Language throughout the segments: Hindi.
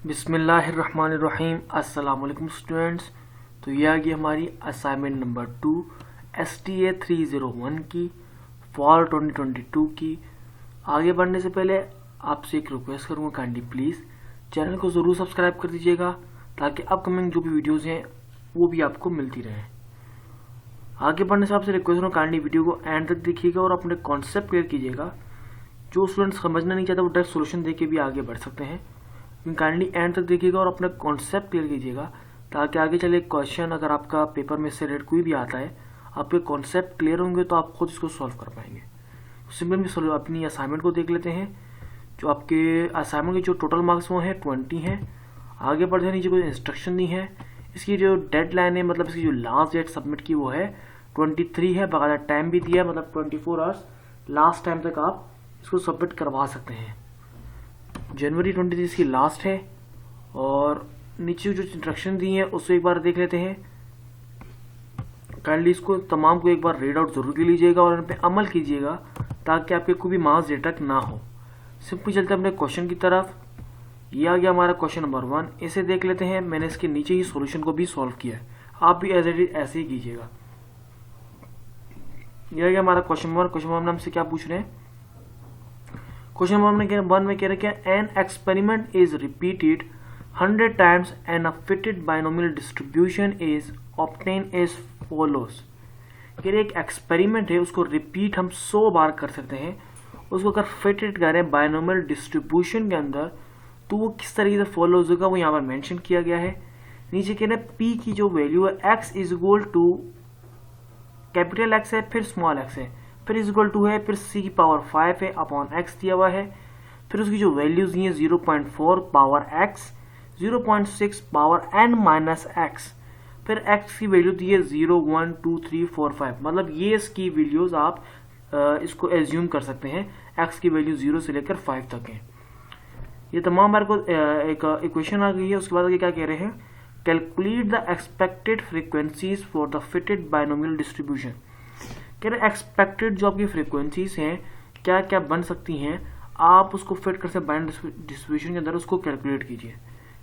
बिस्मिल्लाहिर्रहमानिर्रहीम। अस्सलाम वालेकुम स्टूडेंट्स। तो ये आ गई हमारी असाइनमेंट नंबर 2 STA 301 की फॉल 2022 की। आगे बढ़ने से पहले आपसे एक रिक्वेस्ट करूँगा, काइंडली प्लीज़ चैनल को ज़रूर सब्सक्राइब कर दीजिएगा ताकि अपकमिंग जो भी वीडियोज़ हैं वो भी आपको मिलती रहें। आगे बढ़ने से आपसे रिक्वेस्ट करूँगा, काइंडली वीडियो को एंड तक देखिएगा और अपने कॉन्सेप्ट क्लियर कीजिएगा। जो स्टूडेंट्स समझना नहीं चाहते वो डायरेक्ट सोल्यूशन दे के भी आगे बढ़ सकते हैं। काइंडली एंड तक देखिएगा और अपना कॉन्सेप्ट क्लियर कीजिएगा ताकि आगे चले क्वेश्चन अगर आपका पेपर में से कोई भी आता है, आपके कॉन्सेप्ट क्लियर होंगे तो आप खुद इसको सॉल्व कर पाएंगे। तो सिंपल अपनी असाइनमेंट को देख लेते हैं। जो आपके असाइनमेंट के जो टोटल मार्क्स वो हैं 20 हैं। आगे बढ़ते हैं, नीचे कोई इंस्ट्रक्शन दी है। इसकी जो डेडलाइन है, मतलब इसकी जो लास्ट डेट सबमिट की वो है 23 है। बकायदा टाइम भी दिया है, मतलब 24 आवर्स लास्ट टाइम तक आप इसको सबमिट करवा सकते हैं। जनवरी 23 इसकी लास्ट है। और नीचे जो इंस्ट्रक्शन दी है उसको एक बार देख लेते हैं। काइंडली इसको तमाम को एक बार रीड आउट जरूर लीजिएगा और इन पे अमल कीजिएगा ताकि आपके कोई भी मार्क्स डिडक्ट ना हो। सिंपली चलते हैं अपने क्वेश्चन की तरफ। ये आ गया हमारा क्वेश्चन नंबर 1। इसे देख लेते हैं। मैंने इसके नीचे ही सॉल्यूशन को भी सॉल्व किया है, आप भी एज इट इज ऐसे ही कीजिएगा। ये आ गया हमारा क्वेश्चन नंबर 1। क्वेश्चन नंबर हमसे क्या पूछ रहे हैं? क्वेश्चन नंबर 1 में कह रहे हैं an experiment is repeated 100 times and a fitted binomial distribution is obtained as follows। कह रहे एक एक्सपेरिमेंट है, उसको रिपीट हम 100 बार कर सकते हैं। उसको अगर फिटेड करें बायनोमियल डिस्ट्रीब्यूशन के अंदर तो वो किस तरीके से फॉलोज होगा वो यहाँ पर मेंशन किया गया है। नीचे कह रहे हैं पी की जो वैल्यू है x is equal to capital x है, फिर स्मॉल एक्स है, फिर इज इक्वल टू है, फिर c की पावर 5 है अपॉन x दिया हुआ है। फिर उसकी जो वैल्यूज दी है 0.4 power x, 0.6 power n minus x, फिर x की वैल्यू दी है 0, 1, 2, 3, 4, 5। मतलब ये इसकी वैल्यूज आप इसको एज्यूम कर सकते हैं x की वैल्यू 0 से लेकर 5 तक है। ये तमाम बार को एक इक्वेशन आ गई है। उसके बाद क्या कह रहे हैं, calculate the expected frequencies for the fitted binomial distribution. कह रहे एक्सपेक्टेड जो आपकी फ्रीक्वेंसीज हैं क्या क्या बन सकती हैं, आप उसको फिट कर सकते बायनोमियल डिस्ट्रीब्यूशन के अंदर, उसको कैलकुलेट कीजिए।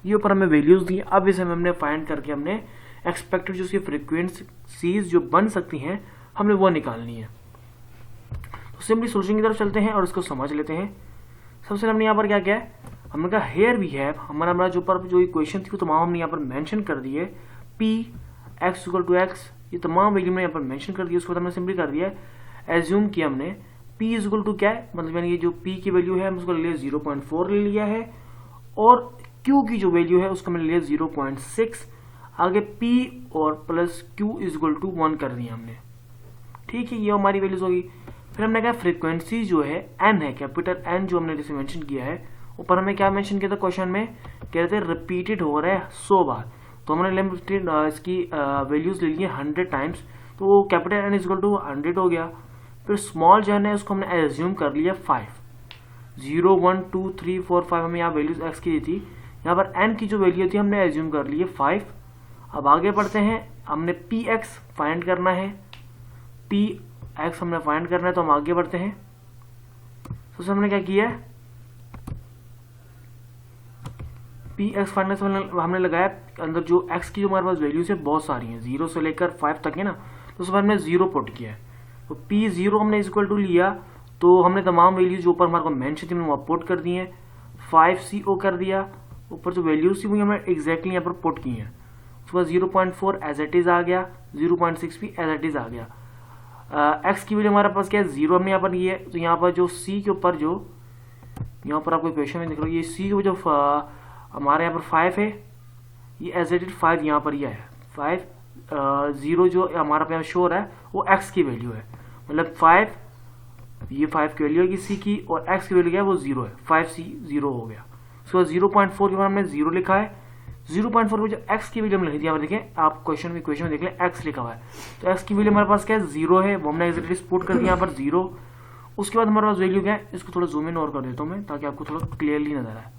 ये ऊपर हमें वैल्यूज दी, अब इसे हमने फाइंड करके हमने एक्सपेक्टेड जो उसकी फ्रीक्वेंसीज जो बन सकती हैं हमने वो निकालनी है। तो सिंपली सोल्यूशन की तरफ चलते हैं और इसको समझ लेते हैं। सबसे हमने यहाँ पर क्या किया है, हमने कहा हेयर वी हैव हमारा जो पर जो इक्वेशन थी वो तमाम हमने यहाँ पर मेंशन कर दी है। p x equal to x, ये तमाम वैल्यू में यहाँ पर मेंशन कर दिया। उसके बाद हमने सिंपली कर दिया एज्यूम किया हमने p इज इक्वल टू क्या है, मतलब यानी ये जो p की वैल्यू है उसको ले 0.4 ले लिया है और q की जो वैल्यू है उसको मैंने लिया 0.6। आगे p और plus q is equal to 1 कर दिया हमने। ठीक है, ये हमारी वैल्यूज होगी। फिर हमने कहा फ्रीक्वेंसी जो है n है, कैपिटल n जो हमने जैसे मेंशन किया है। ऊपर हमने क्या मेंशन किया था क्वेश्चन में, कह रहे थे रिपीटेड हो रहा है 100 बार। तो हमने लिमिटेड इसकी वैल्यूज ले लिए 100 टाइम्स, तो capital n is equal to 100 हो गया। फिर स्मॉल जो है उसको हमने एज्यूम कर लिया 5, 0, 1, 2, 3, 4, 5 हमें यहाँ वैल्यूज x की दी थी। यहाँ पर n की जो वैल्यू थी हमने एज्यूम कर लिए 5। अब आगे बढ़ते हैं, हमने px फाइंड करना है, px हमने फाइंड करना है। तो हम आगे बढ़ते हैं। तो हमने क्या किया है, px फाइंड से हमने लगाया अंदर जो x की जो हमारे पास वैल्यूज है बहुत सारी हैं, 0 से लेकर 5 तक है ना। तो उसमें हमने 0 पुट किया है। तो p0 हमने इज इक्वल टू लिया, तो हमने तमाम वैल्यूज जो ऊपर हमारे को मेंशन थी वो पुट कर दी है। 5co कर दिया, ऊपर जो वैल्यूज थी वो हमने एग्जैक्टली यहाँ पर पुट की हैं। उसके बाद 0.4 एज इट इज आ गया, 0.6 भी एज इट इज आ गया। x की वैल्यू हमारे पास क्या है 0 हमने यहाँ पर ये, तो यहाँ पर जो c के ऊपर जो यहाँ पर आपको इक्वेशन में दिख रहा है, ये c के जो हमारे यहाँ पर 5 है, ये एज इट इज 5 यहाँ पर ये है 5। 0 जो हमारा पे शो हो रहा है वो x की वैल्यू है, मतलब 5 ये 5 की वैल्यू है c की, और x की वैल्यू क्या है वो 0 है, 5c 0 हो गया। उसके बाद 0.4 के बाद हमने 0 लिखा है। 0.4 पर जो x की वैल्यू हमने लिखी थी, यहाँ पर देखें आप क्वेश्चन में देख लें x लिखा हुआ है। तो x की वैल्यू हमारे पास क्या है 0 है, वो हमने एग्जैक्टली पुट कर दिया यहाँ पर 0। उसके बाद हमारे पास वैल्यू क्या है, इसको थोड़ा जूम इन और कर देता हूँ मैं ताकि आपको थोड़ा क्लियरली नजर आए।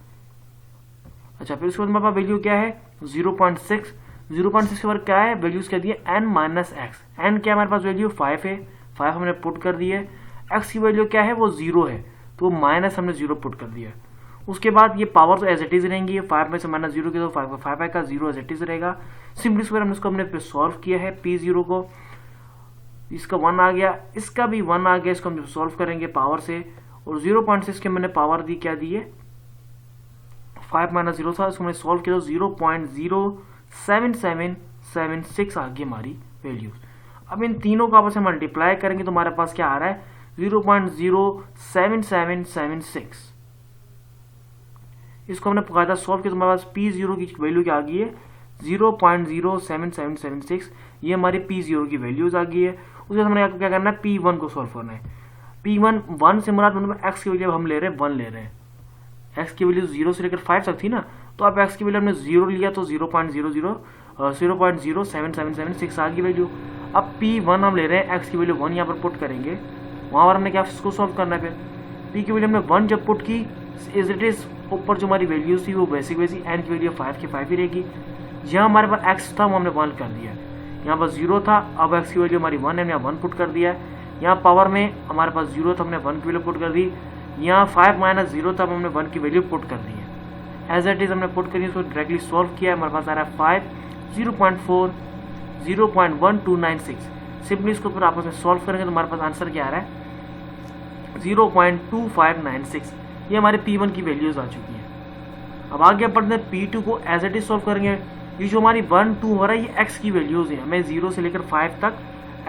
अच्छा, फिर उसके बाद हमारे पास वैल्यू क्या है 0.6। 0.6 के बाद क्या है, वैल्यूज क्या दी है n माइनस एक्स। n क्या हमारे पास वैल्यू 5 है, 5 हमने पुट कर दी है। x की वैल्यू क्या है वो 0 है, तो माइनस हमने 0 पुट कर दिया है। उसके बाद ये पावर तो एज इट इज रहेंगी, 5 में से -0 की तो 5 का 0 एज इट इज रहेगा। सिंपली स्क्वायर हमने इसको हमने पे सॉल्व किया है, P0 को, इसका 1 आ गया, इसका भी 1 आ गया, इसको हम सॉल्व करेंगे पावर से, और 0.6 के मैंने पावर दी, क्या दी है 5 - 0 था, इसको मैंने सॉल्व किया तो 0.07776 आ गई हमारी वैल्यूज। अब इन तीनों को आपस में मल्टीप्लाई करेंगे तो हमारे पास क्या आ रहा है 0.07776। इसको हमने बकायदा सॉल्व किया तो हमारे पास P0 की वैल्यू क्या आ गई है 0.07776। ये हमारी P0 की वैल्यूज आ गई है। उसके बाद हमने आपको क्या करना है P1 को सॉल्व करना है। P1 1 से मुराद मतलब x की वैल्यू हम ले रहे हैं 1 ले रहे हैं। x की वैल्यू 0 से लेकर 5 तक थी ना, तो अब x की वैल्यू हमने 0 लिया तो 0.07776 आ गई वैल्यू। अब P1 हम ले रहे हैं, x की वैल्यू 1 यहाँ पर पुट करेंगे, वहाँ पर हमने क्या इसको सॉल्व करना है। फिर P की वैल्यू हमने 1 जब पुट की, इज इट इज ऊपर जो हमारी वैल्यूज थी वो वैसी n की वैल्यू 5 की 5 ही रहेगी। जहाँ हमारे पास x था वो हमने 1 कर दिया, यहाँ पर 0 था, अब x की वैल्यू हमारी 1 है, यहाँ 1 पुट कर दिया है। यहाँ पावर में हमारे पास 0 था, हमने 1 की वैल्यू पुट कर दी। यहाँ 5 - 0 था, हमने 1 की वैल्यू पुट कर दी है। एज इट इज हमने पुट करी, उसको डायरेक्टली सॉल्व किया है, हमारे पास आ रहा है 5, 0.4, 0.1296। सिंपली इसको फिर आपस में सॉल्व करेंगे तो हमारे पास आंसर क्या आ रहा है 0.2596। ये हमारे P1 की वैल्यूज आ चुकी है। अब आगे बढ़ते हैं P2 को एज इट इज सॉल्व करेंगे। ये जो हमारी 1, 2 हो रहा है ये x की वैल्यूज है, हमें 0 से लेकर 5 तक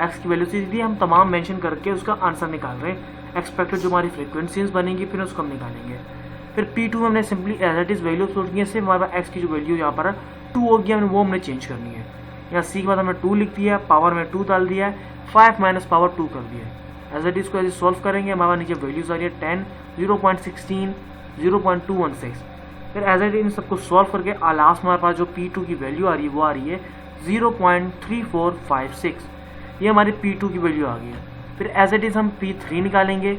x की वैल्यू दी, हम तमाम मेंशन करके उसका आंसर निकाल रहे हैं। एक्सपेक्टेड जो हमारी फ्रीक्वेंसीज बनेंगी फिर उसको हम निकालेंगे। फिर P2 में हमने simply as it is values put की है, सिर्फ हमारे पास x की जो वैल्यू यहाँ पर 2 होगी हमने वो हमने चेंज करनी है। यहाँ c के बाद हमने 2 लिख दिया, पावर में 2 डाल दिया है, 5 माइनस पावर 2 कर दिया है। एज इट इज को सॉल्व करेंगे, हमारे नीचे वैल्यूज आ रही है 10, 0.16, 0.216। फिर एज इट इन सबको सॉल्व करके लास्ट हमारे पास जो P2 की वैल्यू आ रही है वो आ रही है 0.3456। ये हमारी P2 की वैल्यू आ गई है। फिर एज इट इज हम P3 निकालेंगे,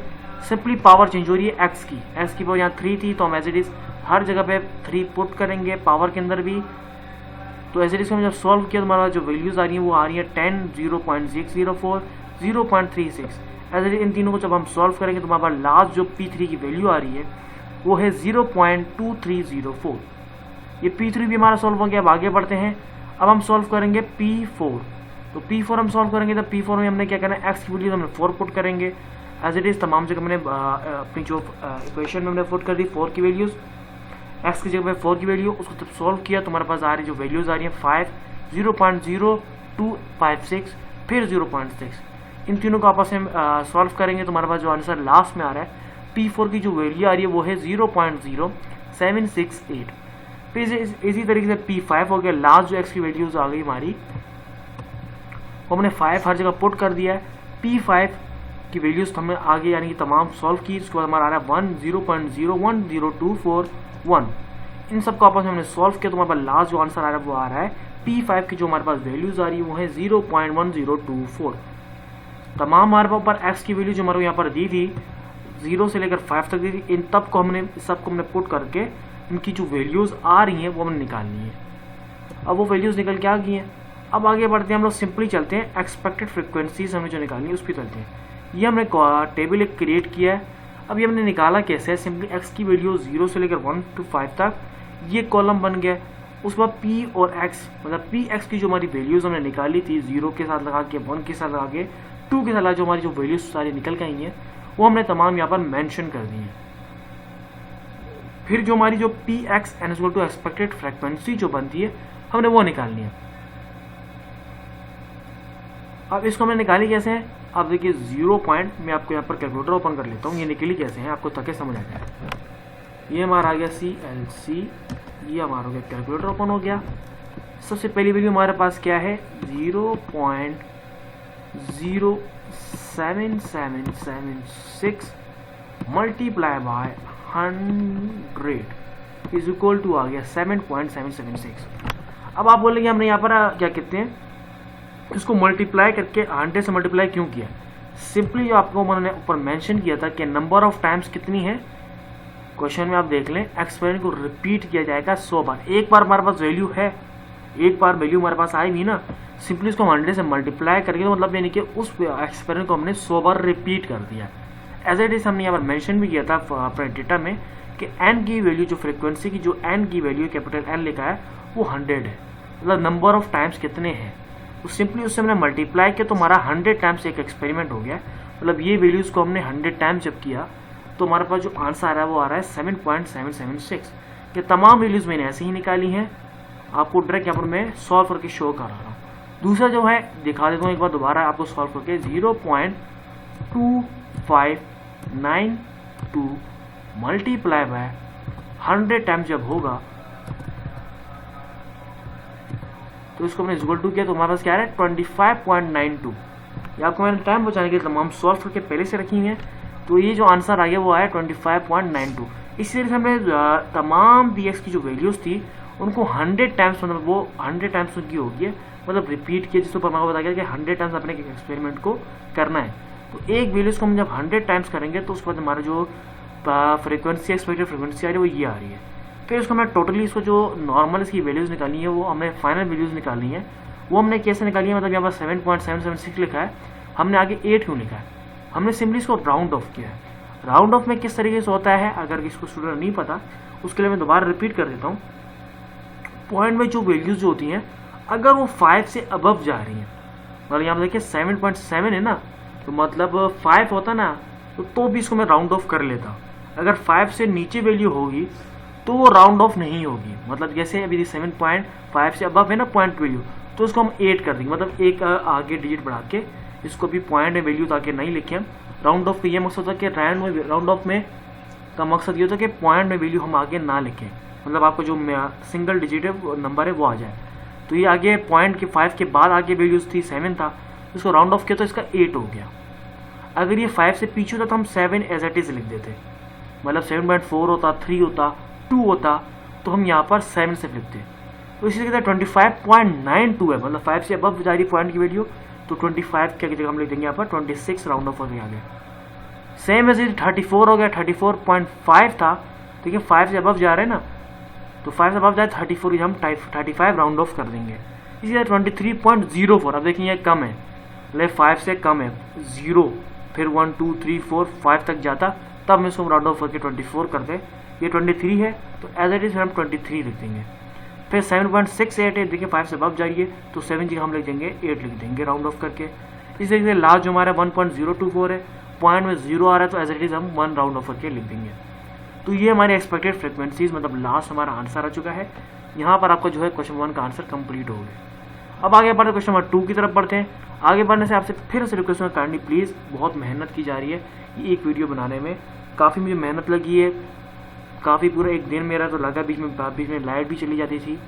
सिंपली पावर चेंज हो रही है x की पावर यहाँ 3 थी तो हम एज इट इज हर जगह पे 3 पुट करेंगे पावर के अंदर भी। तो एज इट इज को जब सॉल्व किया तो हमारा जो वैल्यूज आ रही है वो आ रही है 10, 0.604, 0.36। एज इट इज इन तीनों को जब हम सॉल्व करेंगे तो हमारे पास लास्ट जो P3 की वैल्यू आ रही है वो है 0.2304। ये P3 भी हमारा सॉल्व हो गया। अब आगे बढ़ते हैं, अब हम सॉल्व करेंगे P4। तो P4 हम सॉल्व करेंगे तो P4 में हमने क्या करना है x की वैल्यू हमने 4 पुट करेंगे। एज इट इज तमाम जगह मैंने अपनी जो इक्वेशन में हमने पुट कर दी 4 की वैल्यूज, x की जगह पे 4 की वैल्यू, उसको जब सॉल्व किया तो हमारे पास आ रही जो वैल्यूज आ रही है 5, 0.0256, फिर 0.6। इन तीनों को आपस में सॉल्व करेंगे तो हमारे पास जो आंसर लास्ट में आ रहा है P4 की जो वैल्यू आ रही है वो है 0.0768। फिर इसी तरीके से P5 हो गया, लास्ट जो x की वैल्यूज आ गई हमारी वो हमने 5 हर जगह पुट कर दिया है। P5 की वैल्यूज हमने आगे यानी कि तमाम सॉल्व की, उसके बाद हमारा आ रहा है 1, 0.010241। इन सब को आपस में हमने सॉल्व किया तो हमारे पास लास्ट जो आंसर आ रहा है वो आ रहा है P5 की जो हमारे पास वैल्यूज आ रही है वो है 0.1024। तमाम हमारे ऊपर x की वैल्यू जो हमारे यहाँ पर दी थी 0 से लेकर 5 तक दी थी, इन सबको हमने पुट करके इनकी जो वैल्यूज आ रही हैं वो हमने निकालनी है। अब वो वैल्यूज निकल के आ गई हैं। अब आगे बढ़ते हैं, हम लोग सिंपली चलते हैं, एक्सपेक्टेड फ्रिक्वेंसीज हमने जो निकालनी है उस पर चलते हैं। ये हमने टेबल एक क्रिएट किया है। अब ये हमने निकाला कैसे है, सिंपली x की वैल्यू 0 से लेकर 1 to 5 तक ये कॉलम बन गया। उसके बाद p और x मतलब px की जो हमारी वैल्यूज हमने निकाली थी 0 के साथ लगा के, 1 के साथ लगा के, 2 के साथ जो हमारी जो वैल्यूज सारी निकल के आई हैं वो हमने तमाम यहाँ पर मेंशन कर दी है। फिर जो हमारी जो px n equal to expected frequency जो बनती है हमने वो निकालनी है। अब इसको हमने निकाली कैसे है, आप देखिए 0 पॉइंट, मैं आपको यहाँ पर कैलकुलेटर ओपन कर लेता हूँ, ये निकली कैसे है आपको ताकि समझ आ जाए। ये हमारा आ गया CLC, ये हमारा हो गया कैलकुलेटर ओपन हो गया। सबसे पहली वैल्यू हमारे पास क्या है 0.07776 multiply by 100 is equal to आ गया 7.776। अब आप बोलेंगे हमने यहाँ पर क्या कहते हैं इसको मल्टीप्लाई करके 100 से मल्टीप्लाई क्यों किया। सिंपली जो आपको मैंने ऊपर मेंशन किया था कि नंबर ऑफ टाइम्स कितनी है, क्वेश्चन में आप देख लें एक्सपेरिमेंट को रिपीट किया जाएगा 100 बार। एक बार हमारे पास वैल्यू है, एक बार वैल्यू हमारे पास आएगी ना, सिंपली इसको 100 से मल्टीप्लाई करके तो मतलब यानी कि उस एक्सपेरिमेंट को हमने 100 बार रिपीट कर दिया। एज इट इज हमने यहाँ पर मेंशन भी किया था अपने डेटा में कि n की वैल्यू, जो फ्रीक्वेंसी की जो n की वैल्यू कैपिटल N लिखा है वो 100 है, मतलब नंबर ऑफ टाइम्स कितने हैं, तो सिंपली उससे हमने मल्टीप्लाई किया तो हमारा 100 टाइम्स एक एक्सपेरिमेंट हो गया। मतलब ये वैल्यूज़ को हमने 100 टाइम्स जब किया तो हमारे पास जो आंसर आ रहा है वो आ रहा है 7.776। ये तमाम वैल्यूज़ मैंने ऐसे ही निकाली हैं, आपको डायरेक्ट यहाँ पर मैं सॉल्व करके शो कर रहा हूँ। दूसरा जो है दिखा देता हूँ एक बार दोबारा आपको सॉल्व करके, 0.2592 मल्टीप्लाई बाय 100 टाइम्स जब होगा तो इसको मैंने इक्वल टू किया तो हमारे पास क्या है 25.92। ये आपको मैंने टाइम बचाने के लिए तमाम सॉल्व करके पहले से रखी हैं, तो ये जो आंसर आ गया वो आया 25.92। इसी तरह से हमने तमाम dx की जो वैल्यूज़ थी उनको 100 टाइम्स, मतलब वो 100 टाइम्स उनकी होगी, मतलब रिपीट किया, जिसको परमा को बताया गया कि 100 टाइम्स अपने एक्सपेरिमेंट को करना है। तो एक वैल्यूज़ को हम जब 100 टाइम्स करेंगे तो उसके बाद हमारा जो फ्रीक्वेंसी, एक्सपेक्टेड फ्रीक्वेंसी आ रही है वो ये आ रही है। फिर उसको हमने टोटली इसको जो नॉर्मल इसकी वैल्यूज़ निकाली है वो हमने फाइनल वैल्यूज़ निकाली है, वो हमने कैसे निकाली है, मतलब यहाँ पर 7.776 लिखा है, हमने आगे 8 क्यों लिखा है, हमने सिंपली इसको राउंड ऑफ किया है। राउंड ऑफ में किस तरीके से होता है अगर किसी स्टूडेंट नहीं पता उसके लिए मैं दोबारा रिपीट कर देता हूँ। पॉइंट में जो वैल्यूज़ जो होती हैं अगर वो 5 से अबव जा रही हैं, मतलब यहाँ पर देखिए 7.7 है ना, तो मतलब 5 होता ना तो भी इसको मैं राउंड ऑफ कर लेता। अगर 5 से नीचे वैल्यू होगी तो वो राउंड ऑफ नहीं होगी, मतलब जैसे अभी 7.5 से अबव है ना पॉइंट वैल्यू, तो उसको हम 8 कर देंगे, मतलब एक आगे डिजिट बढ़ा के इसको भी पॉइंट में वैल्यू ताकि नहीं लिखें। राउंड ऑफ का ये मकसद होता है कि राउंड ऑफ में का मकसद ये होता है कि पॉइंट में वैल्यू हम आगे ना लिखें, मतलब आपको जो सिंगल डिजिट है नंबर है वो आ जाए। तो ये आगे पॉइंट के 5 के बाद आगे वैल्यूज थी 7 था, इसको राउंड ऑफ किया तो इसका 8 हो गया। अगर ये 5 से पीछे होता तो हम 7 एज इट इज लिख देते, मतलब 7.4 होता, 3 होता, 2 होता, तो हम यहाँ पर 7 से लिखते। तो इसी तरह 25.92 है, मतलब 5 से अबव जा रही पॉइंट की वैल्यू, तो 25 की जगह हम लिख देंगे यहाँ पर 26 राउंड ऑफ करके आ गया। सेम एज 34 हो गया, 34.5 था, देखिए 5 से अबव जा रहे हैं ना, तो 5 से अबव जाए 34 हम 35 राउंड ऑफ कर देंगे। इसी तरह 23.04, अब देखिए ये कम है, मतलब 5 से कम है, 0 फिर 1 2 3 4 5 तक जाता, तब मैं इसको राउंड ऑफ करके 24 कर दे। ये 23 है तो एज इट इज हम 23 लिख देंगे। फिर 7.68 है, देखिए 5 से अबव जा रही है तो 7 जी हम लिख देंगे 8 लिख देंगे राउंड ऑफ करके। इस तरीके से लास्ट जो हमारा 1.024 है, पॉइंट में 0 आ रहा है तो एज इट इज हम 1 राउंड ऑफ करके लिख देंगे। तो ये हमारे एक्सपेक्टेड फ्रिक्वेंसीज, मतलब लास्ट हमारा आंसर आ चुका है। यहाँ पर आपका जो है क्वेश्चन 1 का आंसर कंप्लीट हो गया। अब आगे बढ़ते क्वेश्चन नंबर 2 की तरफ बढ़ते हैं। आगे बढ़ने से आपसे फिर से रिक्वेस्ट करनी, प्लीज़, बहुत मेहनत की जा रही है ये एक वीडियो बनाने में, काफ़ी मुझे मेहनत लगी है, काफ़ी पूरा एक दिन मेरा तो लगा, बीच में लाइट भी चली जाती थी,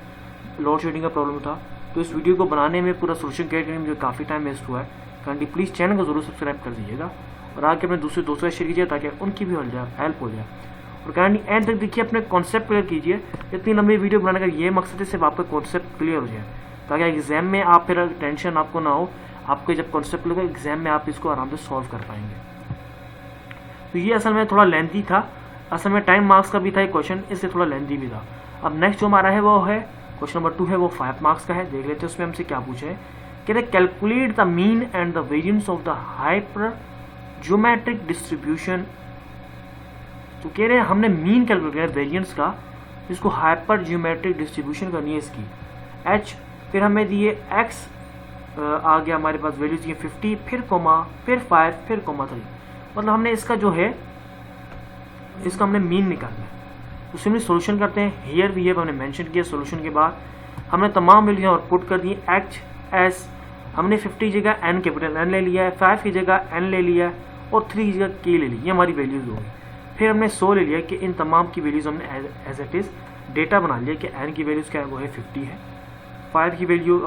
लोड शेडिंग का प्रॉब्लम था, तो इस वीडियो को बनाने में पूरा सोल्यूशन क्रिएट करने में मुझे काफ़ी टाइम वेस्ट हुआ है। काइंडली प्लीज़ चैनल को जरूर सब्सक्राइब कर दीजिएगा और आगे अपने दूसरे दोस्तों से शेयर कीजिए ताकि उनकी भी हेल्प हो जाए। और काइंडली एंड तक देखिए, अपने कॉन्सेप्ट क्लियर कीजिए। इतनी लंबी वीडियो बनाने का ये मकसद है सिर्फ आपका कॉन्सेप्ट क्लियर हो जाए, ताकि एग्जाम में आप फिर टेंशन आपको ना हो, आपको जब कॉन्सेप्ट क्लियर हो एग्जाम में आप इसको आराम से सॉल्व कर पाएंगे। तो ये असल में थोड़ा लेंथी था, असल में टाइम मार्क्स का भी था ये क्वेश्चन, इससे थोड़ा लेंथी भी था। अब नेक्स्ट जो हमारा है वो है क्वेश्चन नंबर 2 है, वो 5 मार्क्स का है। देख लेते हैं उसमें हमसे क्या पूछे हैं। कह रहे calculate the mean and the variance of the hyper geometric distribution. तो कह रहे हैं हमने मीन कैलकुलेट किया वेरिएंस का, इसको हाइपर ज्योमेट्रिक डिस्ट्रीब्यूशन करनी है इसकी h, फिर हमें दिए x आ गया हमारे पास वैल्यूज दिए 50, फिर कोमा, फिर 5, फिर कोमा 3, मतलब हमने इसका जो है इसका हमने मीन निकालना है। तो सिंपली सोल्यूशन करते हैं। हियर भी हमने मेंशन किया, सोल्यूशन के बाद हमने तमाम वैल्यू और पुट कर दिए h s, हमने 50 की जगह n कैपिटल N ले लिया है, 5 की जगह n ले लिया है और 3 की जगह k ले ली, ये हमारी वैल्यूज होगी। फिर हमने 100 ले लिया कि इन तमाम की वैल्यूज हमने एज इट इज डेटा बना लिया कि n की वैल्यूज क्या है, वो है 50 है, 5 की वैल्यू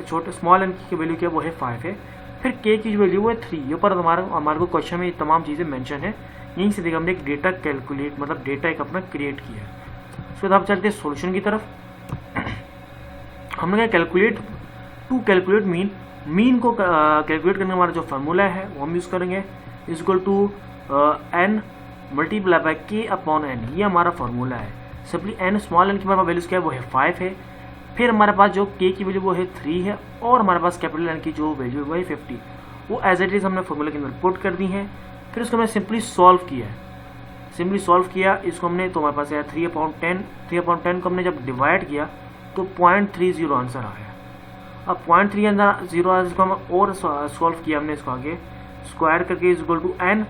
छोटे स्मॉल n की वैल्यू क्या है, वो है 5 है, फिर k की वैल्यू वो है 3। ये पर हमारे को क्वेश्चन में ये तमाम चीज़ें मेंशन है, यहीं से देखा हमने एक डेटा कैलकुलेट, मतलब डेटा एक अपना क्रिएट किया है। उसके बाद आप चलते हैं सोल्यूशन की तरफ। हमने कहा कैलकुलेट मीन को कैलकुलेट करने का हमारा जो फार्मूला है वो हम यूज़ करेंगे, equal to n multiply by k upon n, ये हमारा फार्मूला है। सिंपली n स्मॉल n की हमारे पास वैल्यूज क्या है, वो है 5 है, फिर हमारे पास जो k की वैल्यू वो है 3 है, और हमारे पास कैपिटल N की जो वैल्यू है वो है 50, वो एज इट इज हमने फार्मूला के अंदर पुट कर दी है। फिर इसको हमने सिंपली सॉल्व किया है, सिंपली सॉल्व किया इसको हमने, तो हमारे पास है 3/10, 3/10 को हमने जब डिवाइड किया तो 0.30 आंसर आया। अब 0.30 आया, इसको हम और सॉल्व किया हमने, इसको आगे स्क्वायर करके इज इक्वल टू n,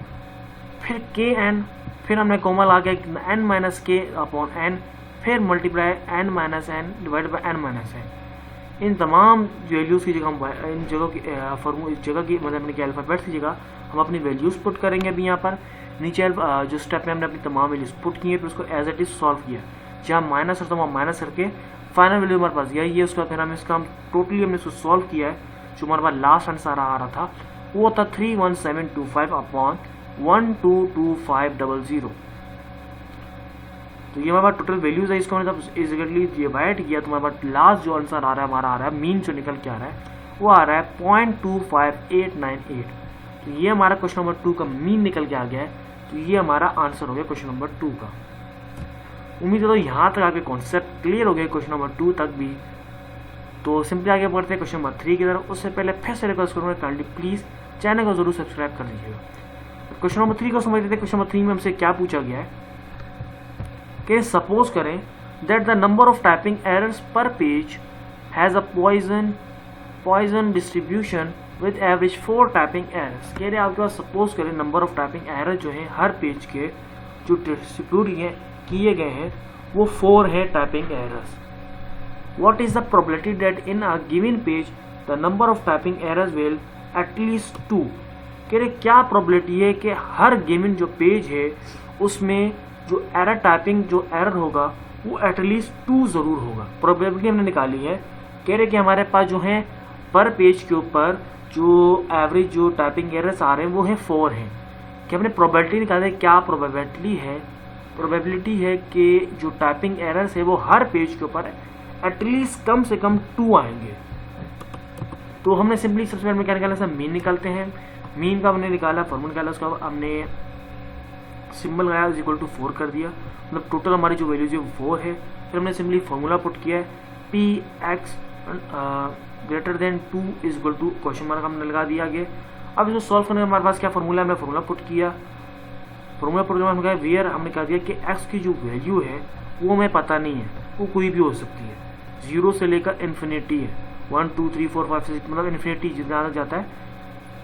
फिर के एन, फिर हमने कॉमन आ गया n माइनस के अपॉन n, फिर multiply n minus n divide by n minus n। इन तमाम वैल्यूज़ की जगह हम इन जगह की इस जगह की मतलब अपने के अल्फ़ाबेट्स की जगह हम अपनी वैल्यूज़ पुट करेंगे। अभी यहाँ पर नीचे जो स्टेप में हमने अपनी तमाम वैल्यूज़ पुट की है, फिर उसको एज इट इज़ सॉल्व किया, जहाँ माइनस होता है वहाँ माइनस करके फाइनल वैल्यू हमारे पास यही है। उसका फिर हम इसका टोटली हमने इसको सॉल्व किया है, जो हमारे पास लास्ट आंसर आ रहा था वो था 31725 अपॉन 122500। तो ये हमारे पास टोटल वैल्यूज है, इसको हमने जब इजिकली डिवाइड किया तो हमारे पास लास्ट जो आंसर आ रहा है हमारा, आ रहा है मीन जो निकल के आ रहा है वो आ रहा है 0.25898। तो ये हमारा क्वेश्चन नंबर 2 का मीन निकल के आ गया है। तो ये हमारा आंसर हो गया क्वेश्चन नंबर 2 का। उम्मीद है तो यहाँ तक आगे कॉन्सेप्ट क्लियर हो गया क्वेश्चन नंबर 2 तक भी। तो सिंपली आगे बढ़ते हैं क्वेश्चन नंबर 3 की तरफ। उससे पहले फिर से रिक्वेस्ट करूँगा काइंडली प्लीज़ चैनल को जरूर सब्सक्राइब कर दीजिएगा। क्वेश्चन नंबर 3 को समझ लेते हैं। क्वेश्चन नंबर 3 में हमसे क्या पूछा गया है कि सपोज करें that the number of typing errors per page has a Poisson distribution with average 4 typing errors. कह रहे आपके पास सपोज करें नंबर ऑफ टाइपिंग एरर जो है हर पेज के जो डिस्ट्रीब्यूट किए गए हैं वो 4 है typing errors. What is the probability that in a given page the number of typing errors will at least 2? कह रहे क्या प्रोबेबिलिटी है कि हर गिवन जो पेज है उसमें जो एरर टाइपिंग जो एरर होगा वो एटलीस्ट 2 ज़रूर होगा। प्रोबेबिलिटी हमने निकाली है। कह रहे कि हमारे पास जो है पर पेज के ऊपर जो एवरेज जो टाइपिंग एरर्स आ रहे हैं वो है 4 हैं। कि हमने प्रोबेबिलिटी निकाली, क्या प्रोबेबिलिटी है? प्रोबेबिलिटी है कि जो टाइपिंग एरर्स है वो हर पेज के ऊपर एटलीस्ट कम से कम 2 आएंगे। तो हमने सिंपली सबसे पहले क्या निकाला, सब मीन निकालते हैं। मीन का हमने निकाला, फॉर्मूला निकाला, उसका हमने सिंबल लगाया इज इक्वल टू 4 कर दिया, मतलब टोटल हमारी जो वैल्यूज है वो 4 है। फिर हमने सिंपली फॉर्मूला पुट किया है P x greater than 2 is equal to question mark हमने लगा दिया आगे। अब इसको सॉल्व करने के हमारे पास क्या फॉर्मूला है, हमने फॉर्मूला पुट किया। फॉर्मूला पुट करने हमने वेयर हमने कहा दिया कि एक्स की जो वैल्यू है वो हमें पता नहीं है, वो कोई भी हो सकती है, 0 से लेकर इन्फिनिटी है, 1 2 3 4 5 6 मतलब इन्फिनिटी जितना जाता है।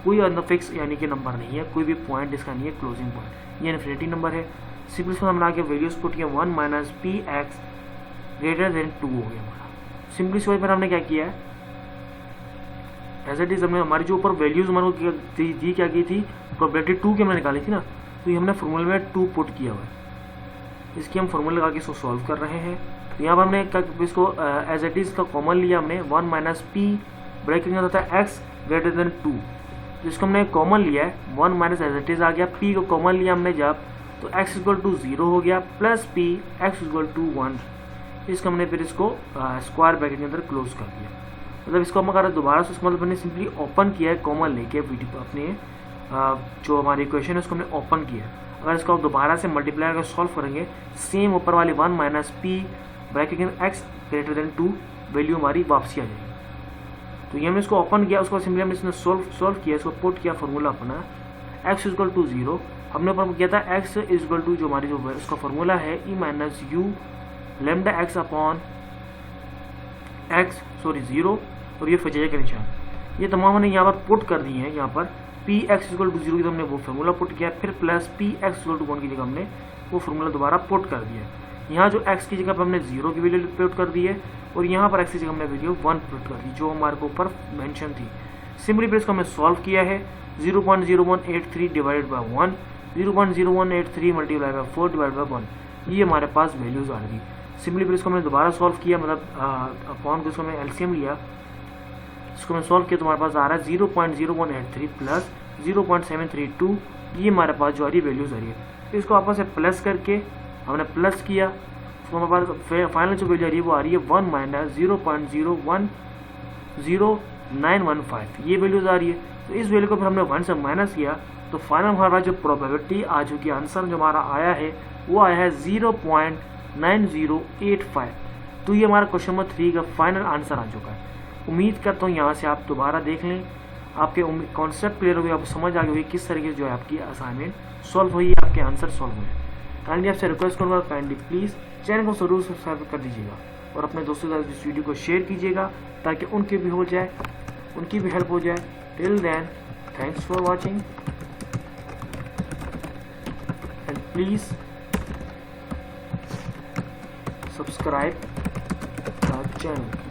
कोई अंदर फिक्स यानी कि नंबर नहीं है, कोई भी पॉइंट इसका नहीं है क्लोजिंग पॉइंट, ये इन्फिनिटी नंबर है। सिंपल से हमने आगे वैल्यूज पुट किया 1 minus P x greater than 2 हो गया हमारा। सिंपली से पर हमने क्या किया है, एज इट इज हमने हमारी जो ऊपर वैल्यूज हमारे को दी क्या की थी, प्रोबेबिलिटी 2 की हमने निकाली थी ना, तो ये हमने फॉर्मूले में 2 पुट किया हुआ है। इसकी हम फॉर्मूला लगा के इसको सॉल्व कर रहे हैं। तो यहाँ पर हमने इसको एज इट इज का कॉमन लिया हमने 1 माइनस पी ब्रैकेट में होता है एक्स ग्रेटर देन 2, तो इसको हमने कॉमन लिया है, 1 माइनस एज इट इज आ गया, पी को कॉमन लिया हमने जब तो x इक्वल टू 0 हो गया plus P x equal to 1। इसको हमने फिर इसको स्क्वायर ब्रैकेट के अंदर क्लोज कर दिया। मतलब इसको हम अगर दोबारा से इसको मतलब हमने सिंपली ओपन किया है कॉमन लेके वीडियो अपने जो हमारी इक्वेशन है उसको हमने ओपन किया। अगर इसको दोबारा से मल्टीप्लाई करके सॉल्व करेंगे सेम ऊपर वाली 1 माइनस पी ब्रैकेट के अंदर एक्स ग्रेटर देन 2 वैल्यू हमारी वापसी आ जाएगी। तो ये हमने इसको ओपन किया, उसको सिंपली हमने इसमें सॉल्व किया, इसको पुट किया फॉर्मूला अपना x इक्वल टू 0। हमने ऊपर किया था x इक्वल टू जो हमारी जो उसका फॉर्मूला है ई माइनस यू लेमडा एक्स अपॉन एक्स 0 और ये फजेजे का निशान, ये तमाम हमने यहाँ पर पुट कर दिए हैं। यहाँ पर पी एक्स इक्वल टू 0 की हमने वो फार्मूला पुट किया, फिर plus P x equal to 1 की जगह हमने वो फार्मूला दोबारा पुट कर दिया। यहाँ जो x की जगह पर हमने 0 की वैल्यू पुट कर दी है और यहाँ पर x की जगह हमने वैल्यू 1 पुट कर दी जो हमारे को ऊपर मेंशन थी। सिंपली फिर इसको हमने सॉल्व किया है 0.0183 divided by 1, 0.0183 multiply by 4 divide by 1, ये हमारे पास वैल्यूज आ रही। सिंपली फिर इसको हमने दोबारा सॉल्व किया, मतलब अपॉन को इसको हमने एलसीएम लिया, इसको हमने सॉल्व किया तो हमारे पास आ रहा है 0.0183 प्लस 0.732, ये हमारे पास जो आ रही है वैल्यूज आ रही है। इसको आपस से प्लस करके हमने प्लस किया तो हमारे पास फाइनल जो वैल्यू आ रही है वो आ रही है 1 माइनस 0.010915, ये वैल्यूज आ रही है। तो इस वैल्यू को फिर हमने 1 से माइनस किया तो फाइनल हमारे पास जो प्रोबेबिलिटी आ चुकी है, आंसर जो हमारा आया है वो आया है 0.9085। तो ये हमारा क्वेश्चन नंबर 3 का फाइनल आंसर आ चुका है। उम्मीद करता हूँ यहाँ से आप दोबारा देख लें, आपके कॉन्सेप्ट क्लियर हो गया, आपको समझ आ गई होगी किस तरीके से जो है आपकी असाइनमेंट सॉल्व हुई, आपके आंसर सॉल्व हुए। काइंडली आपसे रिक्वेस्ट करूँगा, काइंडली प्लीज़ चैनल को जरूर सब्सक्राइब कर दीजिएगा और अपने दोस्तों के साथ इस वीडियो को शेयर कीजिएगा ताकि उनकी भी हो जाए, उनकी भी हेल्प हो जाए। Till then, thanks for watching and please subscribe our channel.